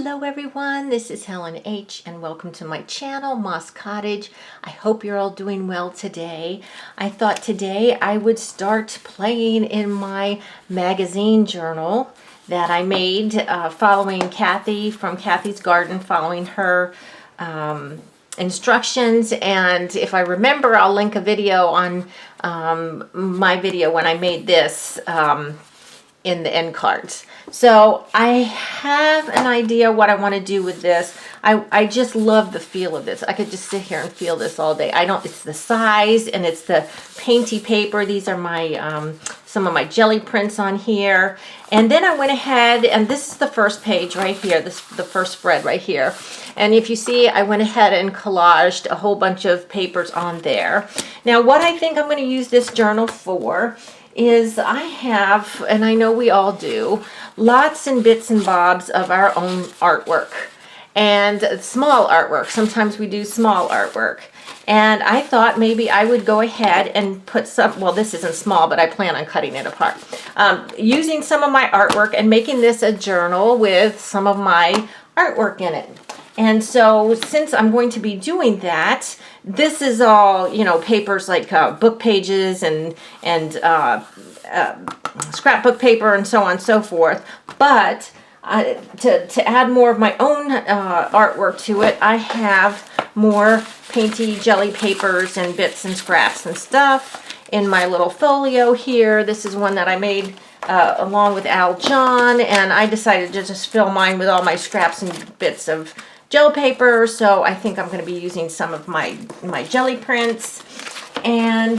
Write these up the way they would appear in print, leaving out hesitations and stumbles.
Hello everyone, this is Helen H. and welcome to my channel, Moss Cottage. I hope you're all doing well today. I thought today I would start playing in my magazine journal that I made following Kathy from Kathy's Garden, following her instructions. And if I remember, I'll link a video on my video when I made this in the end cards. So I have an idea what I want to do with this. I just love the feel of this. I could just sit here and feel this all day. It's the size and it's the painty paper. These are my some of my jelly prints on here. And then I went ahead, and this is the first page right here, the first spread right here. And if you see, I went ahead and collaged a whole bunch of papers on there. Now what I think I'm going to use this journal for is I have, and I know we all do, lots and bits and bobs of our own artwork and small artwork. Sometimes we do small artwork. And I thought maybe I would go ahead and put some, well, this isn't small, but I plan on cutting it apart. Using some of my artwork and making this a journal with some of my artwork in it. And so since I'm going to be doing that, this is all, you know, papers like book pages and scrapbook paper and so on and so forth. But to add more of my own artwork to it, I have more painty jelly papers and bits and scraps and stuff in my little folio here. This is one that I made along with Al John, and I decided to just fill mine with all my scraps and bits of gel paper. So I think I'm going to be using some of my jelly prints. And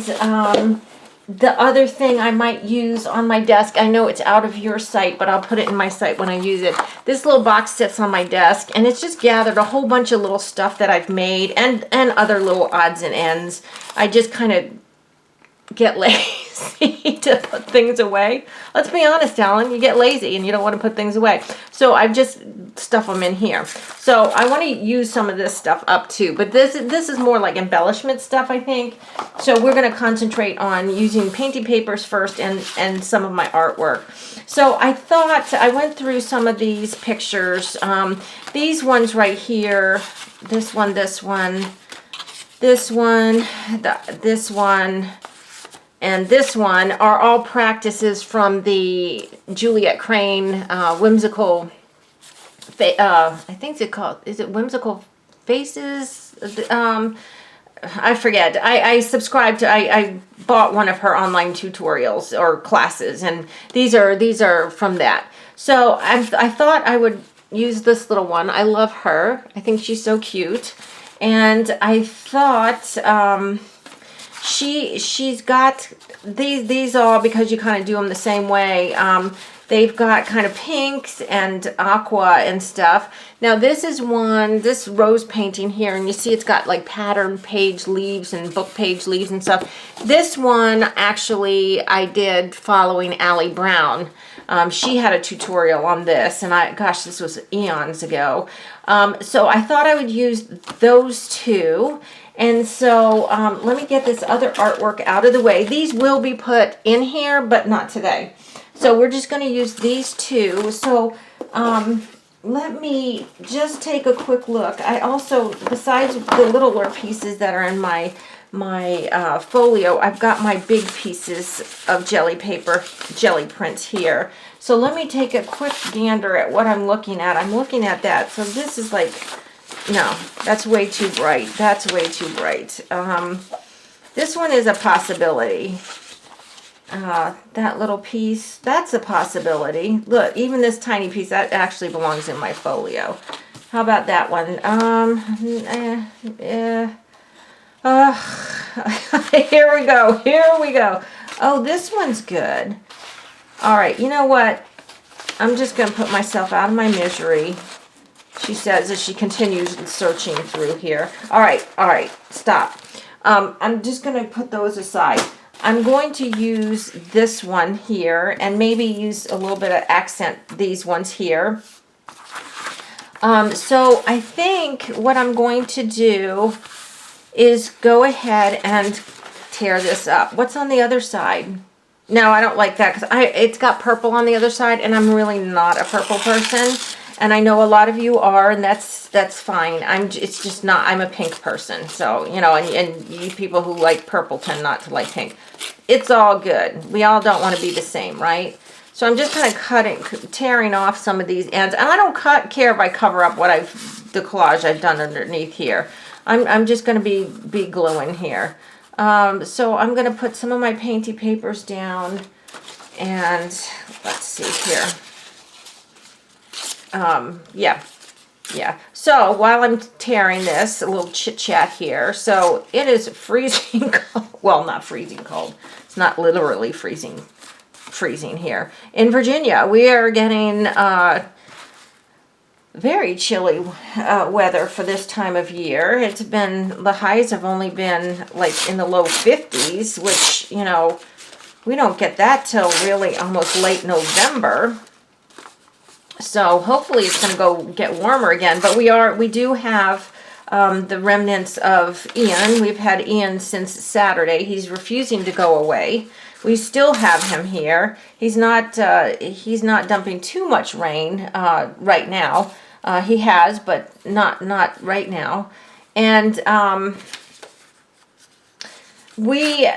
the other thing I might use on my desk, I know it's out of your sight, but I'll put it in my sight when I use it. This little box sits on my desk, and it's just gathered a whole bunch of little stuff that I've made and other little odds and ends. I just kind of get lazy to put things away. Let's be honest, Alan, you get lazy and you don't want to put things away. So I've just stuff them in here. So I want to use some of this stuff up too, but this is more like embellishment stuff, I think. So we're going to concentrate on using painting papers first and some of my artwork. So I thought, I went through some of these pictures. These ones right here, this one, this one, this one, this one, and this one are all practices from the Juliet Crane whimsical, I think it's called, is it Whimsical Faces? I forget. I subscribed to, I bought one of her online tutorials or classes, and these are from that. So I thought I would use this little one. I love her. I think she's so cute. And I thought she's got these all, because you kind of do them the same way. They've got kind of pinks and aqua and stuff. Now this is this rose painting here, and you see it's got like pattern page leaves and book page leaves and stuff. This one actually I did following Allie Brown. She had a tutorial on this, and gosh, this was eons ago. So I thought I would use those two. And so let me get this other artwork out of the way. These will be put in here, but not today. So we're just going to use these two. So let me just take a quick look. I also, besides the littler pieces that are in my folio, I've got my big pieces of jelly paper, jelly prints here. So let me take a quick gander at what I'm looking at. I'm looking at that. So this is like, no, that's way too bright. That's way too bright. This one is a possibility. That little piece, that's a possibility. Look, even this tiny piece, that actually belongs in my folio. How about that one? Here we go. Here we go. Oh, this one's good. All right, you know what? I'm just going to put myself out of my misery, she says as she continues searching through here. All right, stop. I'm just going to put those aside. I'm going to use this one here and maybe use a little bit of accent these ones here. So I think what I'm going to do is go ahead and tear this up. What's on the other side? No, I don't like that because it's got purple on the other side, and I'm really not a purple person. And I know a lot of you are, and that's fine. It's just not, I'm a pink person. So, you know, and you people who like purple tend not to like pink. It's all good. We all don't want to be the same, right? So I'm just kind of tearing off some of these ends. And I don't care if I cover up the collage I've done underneath here. I'm just going to be gluing here. So I'm going to put some of my painty papers down, and let's see here. Yeah. So while I'm tearing this, a little chit chat here. So it is freezing cold. Well, not freezing cold. It's not literally freezing here. In Virginia, we are getting very chilly weather for this time of year. The highs have only been like in the low 50s, which, you know, we don't get that till really almost late November. So hopefully it's going to go get warmer again. But we do have the remnants of Ian. We've had Ian since Saturday. He's refusing to go away. We still have him here. He's not dumping too much rain right now. He has, but not right now. And we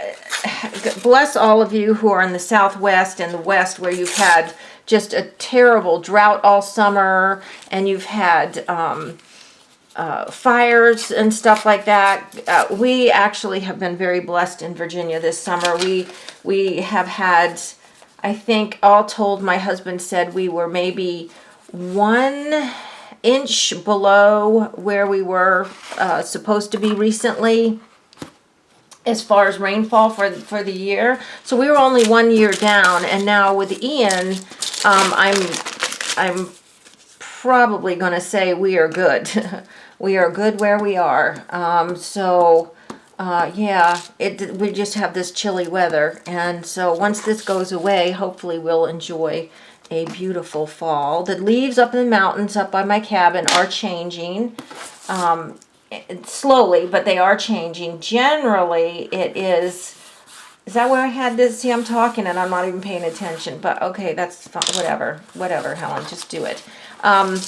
bless all of you who are in the Southwest and the West, where you've had just a terrible drought all summer, and you've had fires and stuff like that. We actually have been very blessed in Virginia this summer. We have had, I think, all told, my husband said we were maybe 1 inch below where we were supposed to be recently, as far as rainfall for the year. So we were only 1 year down, and now with Ian, I'm probably going to say we are good. We are good where we are. Yeah, we just have this chilly weather, and so once this goes away, hopefully we'll enjoy a beautiful fall. The leaves up in the mountains up by my cabin are changing. Slowly, but they are changing. Generally, it is that where I had this? See, I'm talking and I'm not even paying attention, but okay, that's fine. Whatever, Helen, just do it. What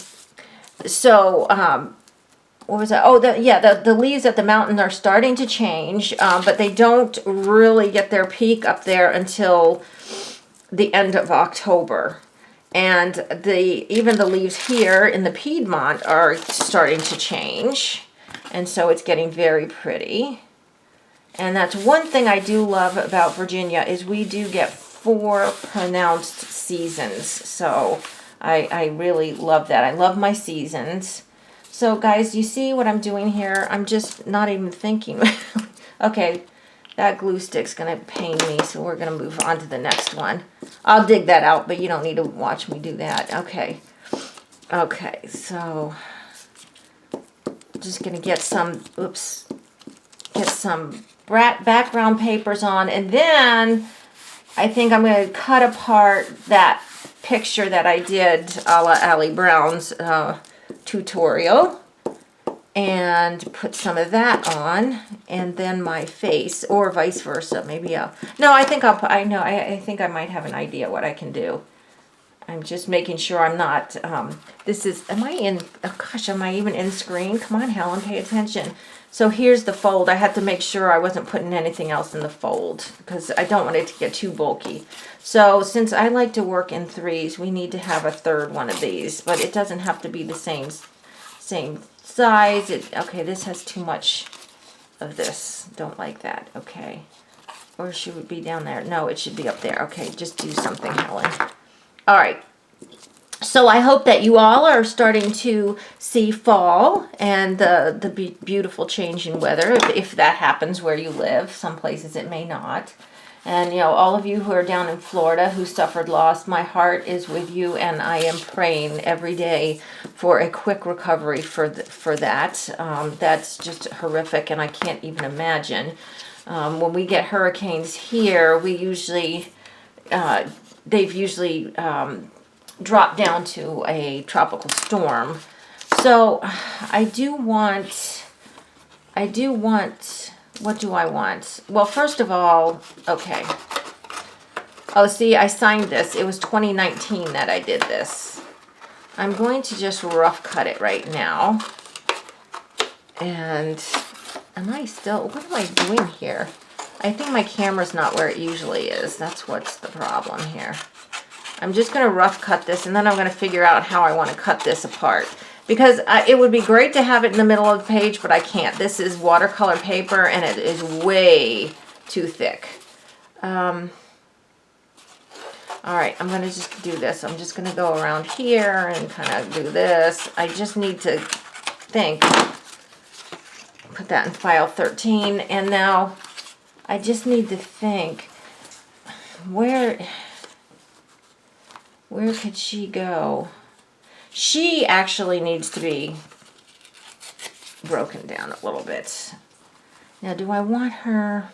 was that? Oh, the leaves at the mountain are starting to change, but they don't really get their peak up there until the end of October. And even the leaves here in the Piedmont are starting to change. And so it's getting very pretty. And that's one thing I do love about Virginia, is we do get 4 pronounced seasons. So I really love that. I love my seasons. So guys, you see what I'm doing here? I'm just not even thinking. Okay, that glue stick's going to pain me, so we're going to move on to the next one. I'll dig that out, but you don't need to watch me do that. Okay, so just going to get some background papers on, and then I think I'm going to cut apart that picture that I did a la Allie Brown's tutorial and put some of that on, and then my face, or vice versa. Maybe I think I might have an idea what I can do. I'm just making sure I'm not, am I even in screen? Come on, Helen, pay attention. So here's the fold. I had to make sure I wasn't putting anything else in the fold, because I don't want it to get too bulky. So since I like to work in 3s, we need to have a 3rd one of these, but it doesn't have to be the same size. Okay, this has too much of this. Don't like that. Okay. Or should it be down there? No, it should be up there. Okay, just do something, Helen. All right, so I hope that you all are starting to see fall and the beautiful change in weather, if that happens where you live. Some places it may not. And, you know, all of you who are down in Florida who suffered loss, my heart is with you, and I am praying every day for a quick recovery for that. That's just horrific, and I can't even imagine. When we get hurricanes here, they've usually dropped down to a tropical storm. So I do want, what do I want? Well, first of all, okay. Oh, see, I signed this. It was 2019 that I did this. I'm going to just rough cut it right now. And am I still, what am I doing here? I think my camera's not where it usually is. That's what's the problem here. I'm just going to rough cut this, and then I'm going to figure out how I want to cut this apart. Because it would be great to have it in the middle of the page, but I can't. This is watercolor paper, and it is way too thick. All right, I'm going to just do this. I'm just going to go around here and kind of do this. I just need to think. Put that in file 13, and now I just need to think, where could she go? She actually needs to be broken down a little bit. Now, do I want her,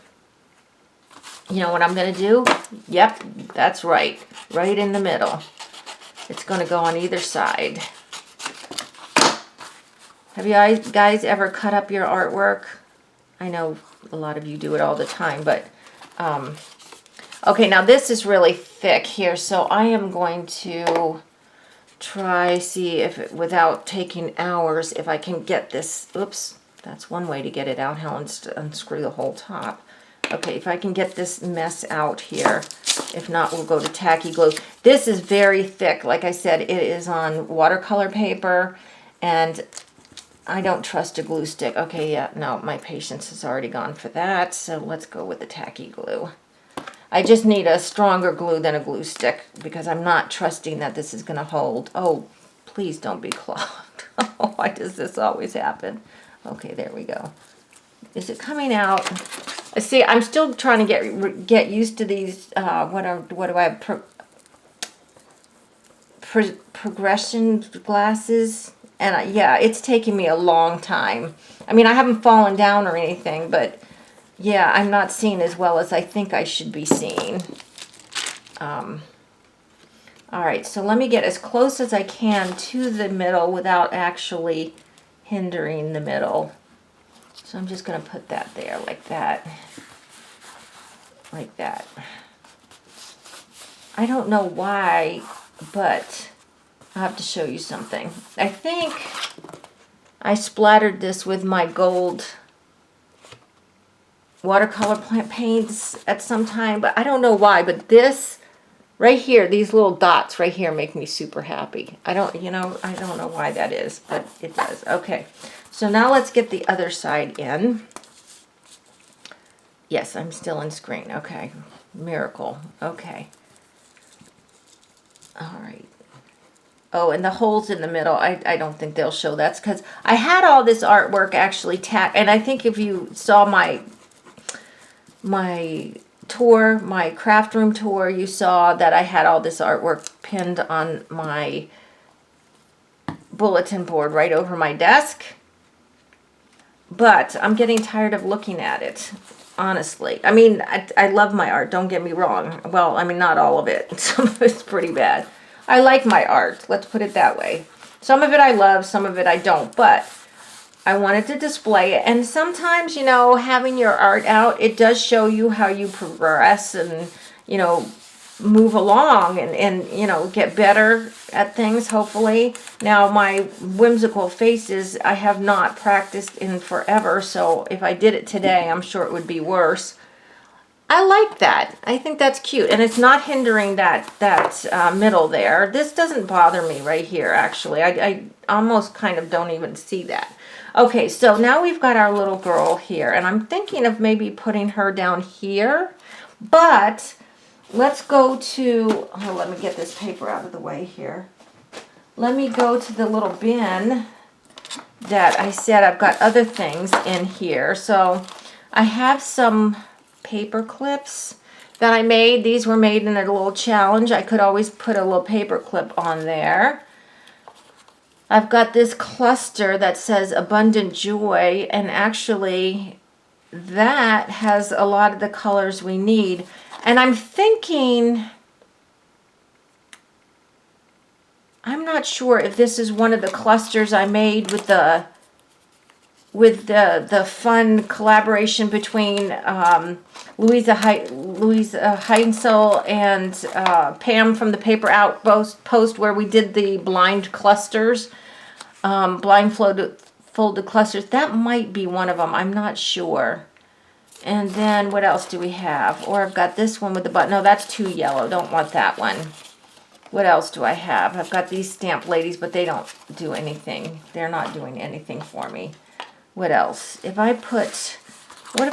you know what I'm going to do? Yep, that's right. Right in the middle. It's going to go on either side. Have you guys ever cut up your artwork? I know a lot of you do it all the time, but okay, now this is really thick here, so I am going to try, see if, without taking hours, if I can get this. Oops, that's one way to get it out. How unscrew the whole top. Okay, if I can get this mess out here. If not, we'll go to tacky glue. This is very thick. Like I said, it is on watercolor paper, and I don't trust a glue stick. Okay, yeah, no, my patience has already gone for that, so let's go with the tacky glue. I just need a stronger glue than a glue stick because I'm not trusting that this is going to hold. Oh, please don't be clogged. Why does this always happen? Okay, there we go. Is it coming out? See, I'm still trying to get used to these, what do I have? Progression glasses. And yeah, it's taking me a long time. I mean, I haven't fallen down or anything, but yeah, I'm not seeing as well as I think I should be seeing. All right, so let me get as close as I can to the middle without actually hindering the middle. So I'm just going to put that there like that. Like that. I don't know why, but I'll have to show you something. I think I splattered this with my gold watercolor paints at some time, but I don't know why, but this right here, these little dots right here make me super happy. I don't know why that is, but it does. Okay, so now let's get the other side in. Yes, I'm still in screen. Okay, miracle. Okay. All right. Oh, and the holes in the middle, I don't think they'll show. That's because I had all this artwork actually tacked, and I think if you saw my tour, my craft room tour, you saw that I had all this artwork pinned on my bulletin board right over my desk. But I'm getting tired of looking at it, honestly. I mean, I love my art, don't get me wrong. Well, I mean, not all of it. Some of it's pretty bad. I like my art, let's put it that way. Some of it I love, some of it I don't, but I wanted to display it. And sometimes, you know, having your art out, it does show you how you progress and, you know, move along and you know, get better at things, hopefully. Now, my whimsical faces, I have not practiced in forever, so if I did it today, I'm sure it would be worse. I like that. I think that's cute, and it's not hindering that middle there. This doesn't bother me right here, actually. I almost kind of don't even see that. Okay, so now we've got our little girl here, and I'm thinking of maybe putting her down here, but let's go to, oh, let me get this paper out of the way here. Let me go to the little bin that I said I've got other things in here. So I have some paper clips that I made. These were made in a little challenge. I could always put a little paper clip on there. I've got this cluster that says Abundant Joy, and actually that has a lot of the colors we need. And I'm thinking, I'm not sure if this is one of the clusters I made with the with the fun collaboration between Louisa Heinzel and Pam from the Paper Outpost, where we did the blind clusters, folded clusters. That might be one of them. I'm not sure. And then what else do we have? Or I've got this one with the button. No, that's too yellow. Don't want that one. What else do I have? I've got these stamp ladies, but they don't do anything. They're not doing anything for me. What else? What if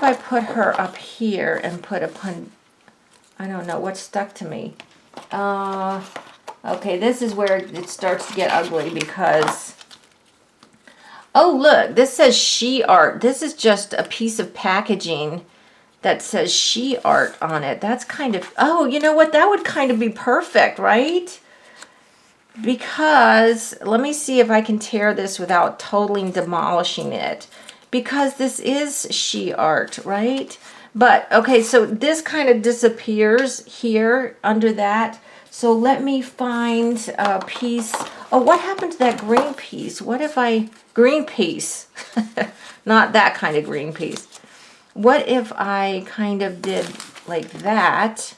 I put her up here and put I don't know what's stuck to me. Okay, this is where it starts to get ugly because, oh look, this says She Art. This is just a piece of packaging that says She Art on it. That's kind of, oh, you know what? That would kind of be perfect, right? Because, let me see if I can tear this without totally demolishing it. Because this is She Art, right? But, okay, so this kind of disappears here under that. So let me find a piece. Oh, what happened to that green piece? What if green piece. Not that kind of green piece. What if I kind of did like that,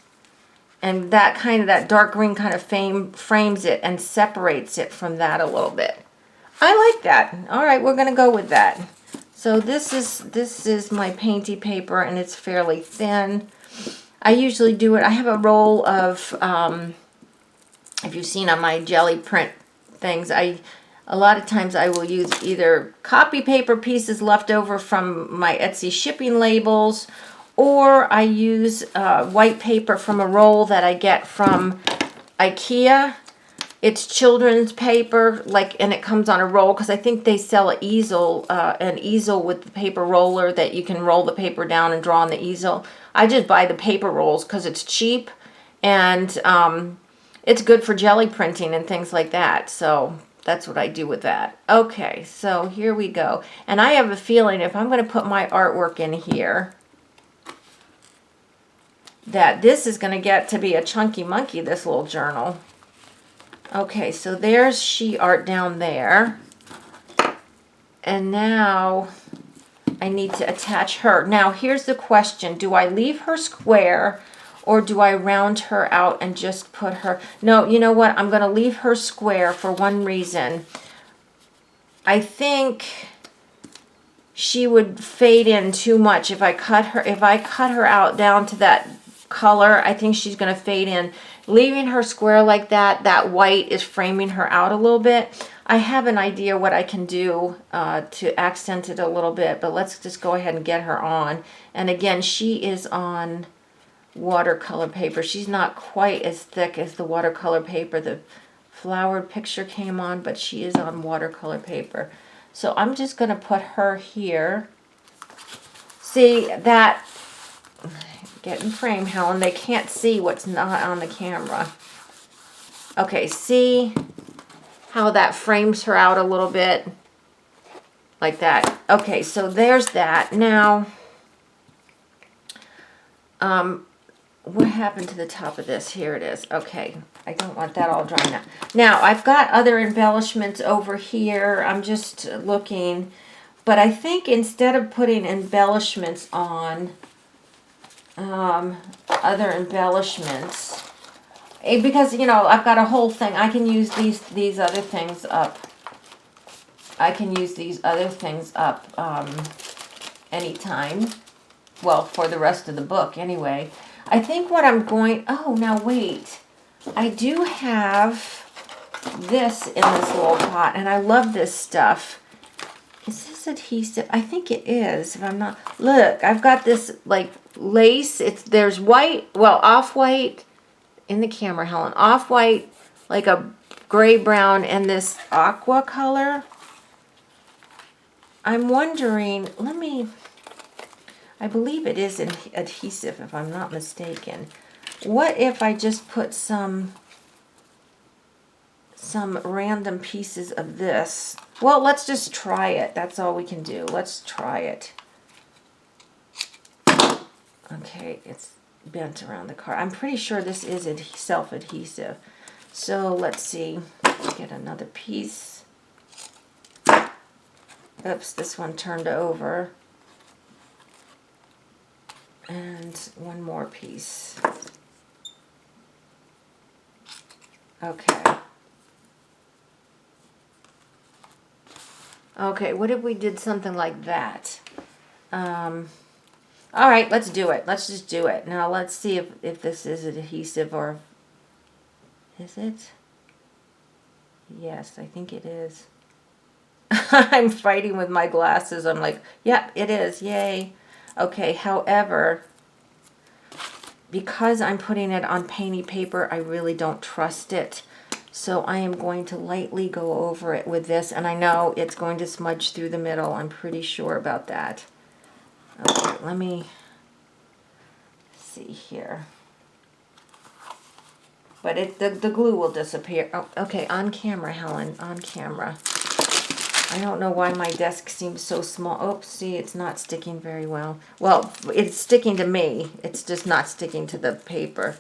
and that dark green kind of frames it and separates it from that a little bit. I like that. All right, we're going to go with that. So this is my painty paper, and it's fairly thin. I usually do it. I have a roll of, if you've seen on my jelly print things, a lot of times I will use either copy paper pieces left over from my Etsy shipping labels, or I use white paper from a roll that I get from IKEA. It's children's paper, and it comes on a roll, because I think they sell an easel with the paper roller that you can roll the paper down and draw on the easel. I just buy the paper rolls because it's cheap, and it's good for jelly printing and things like that. So that's what I do with that. Okay, so here we go. And I have a feeling if I'm going to put my artwork in here, that this is going to get to be a chunky monkey, this little journal. Okay, so there's She Art down there. And now I need to attach her. Now, here's the question. Do I leave her square, or do I round her out and just put her... No, you know what? I'm going to leave her square for one reason. I think she would fade in too much if I cut her out down to that color. I think she's going to fade in. Leaving her square like that white is framing her out a little bit. I have an idea what I can do to accent it a little bit, but let's just go ahead and get her on. And again, she is on watercolor paper. She's not quite as thick as the watercolor paper the flowered picture came on, but she is on watercolor paper. So I'm just going to put her here. See that... Get in frame, Helen. They can't see what's not on the camera. Okay, see how that frames her out a little bit? Like that. Okay, so there's that. Now, what happened to the top of this? Here it is. Okay, I don't want that all dry now. Now, I've got other embellishments over here. I'm just looking. But I think instead of putting embellishments on... other embellishments, because I've got a whole thing. I can use these other things up. I can use these other things up anytime. Well, for the rest of the book anyway. I think what I'm going... Oh, now wait. I do have this in this little pot, and I love this stuff. Is this adhesive? I think it is, if I'm not... Look, I've got this, lace. There's white, off-white in the camera, Helen. Off-white, like a gray-brown, and this aqua color. I'm wondering, I believe it is adhesive, if I'm not mistaken. What if I just put some random pieces of this? Well, let's just try it. That's all we can do. Let's try it. Okay, it's bent around the card. I'm pretty sure this is self-adhesive. So let's see. Get another piece. Oops, this one turned over. And one more piece. Okay. Okay, what if we did something like that? All right, let's do it. Let's just do it. Now let's see if this is adhesive or... Is it? Yes, I think it is. I'm fighting with my glasses. I'm like, yep, it is. Yay. Okay, however, because I'm putting it on painty paper, I really don't trust it. So I am going to lightly go over it with this, and I know it's going to smudge through the middle. I'm pretty sure about that. Okay, let me see here. But the glue will disappear. Oh, okay, on camera, Helen, on camera. I don't know why my desk seems so small. Oh, see, it's not sticking very well. Well, it's sticking to me. It's just not sticking to the paper.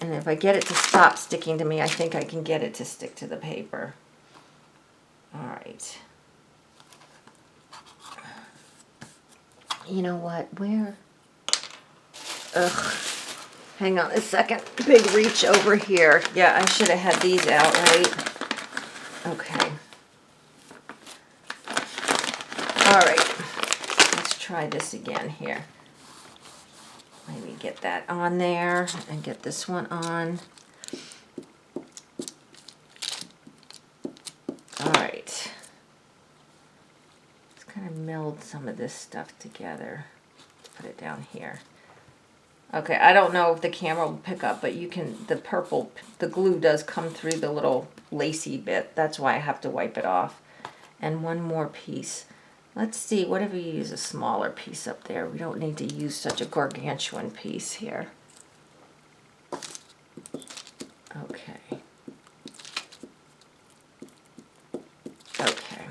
And if I get it to stop sticking to me, I think I can get it to stick to the paper. All right. You know what? Where? Ugh. Hang on a second. Big reach over here. Yeah, I should have had these out, right? Okay. All right. Let's try this again here. Maybe get that on there and get this one on. All right. Let's kind of meld some of this stuff together. Let's put it down here. Okay, I don't know if the camera will pick up, but you can, the glue does come through the little lacy bit. That's why I have to wipe it off. And one more piece. Let's see, what if we use a smaller piece up there? We don't need to use such a gargantuan piece here. Okay. Okay.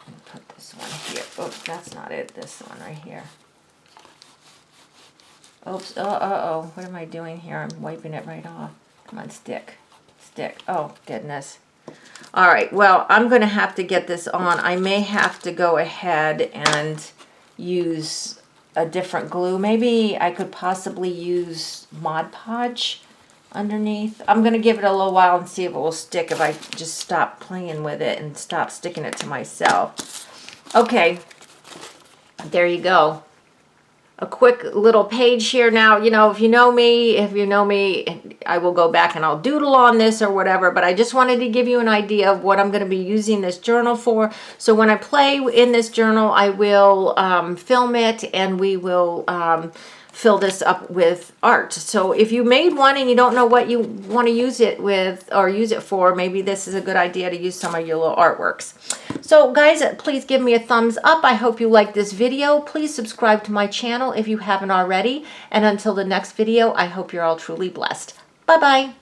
And put this one here. Oh, that's not it. This one right here. Oops, oh, what am I doing here? I'm wiping it right off. Come on, stick. Stick. Oh, goodness. All right, well, I'm going to have to get this on. I may have to go ahead and use a different glue. Maybe I could possibly use Mod Podge underneath. I'm going to give it a little while and see if it will stick if I just stop playing with it and stop sticking it to myself. Okay, there you go. A quick little page here. Now, you know, if you know me, I will go back and I'll doodle on this or whatever, but I just wanted to give you an idea of what I'm going to be using this journal for. So when I play in this journal, I will film it and we will fill this up with art. So if you made one and you don't know what you want to use it with or use it for, maybe this is a good idea to use some of your little artworks. So guys, please give me a thumbs up. I hope you liked this video. Please subscribe to my channel if you haven't already. And until the next video, I hope you're all truly blessed. Bye-bye.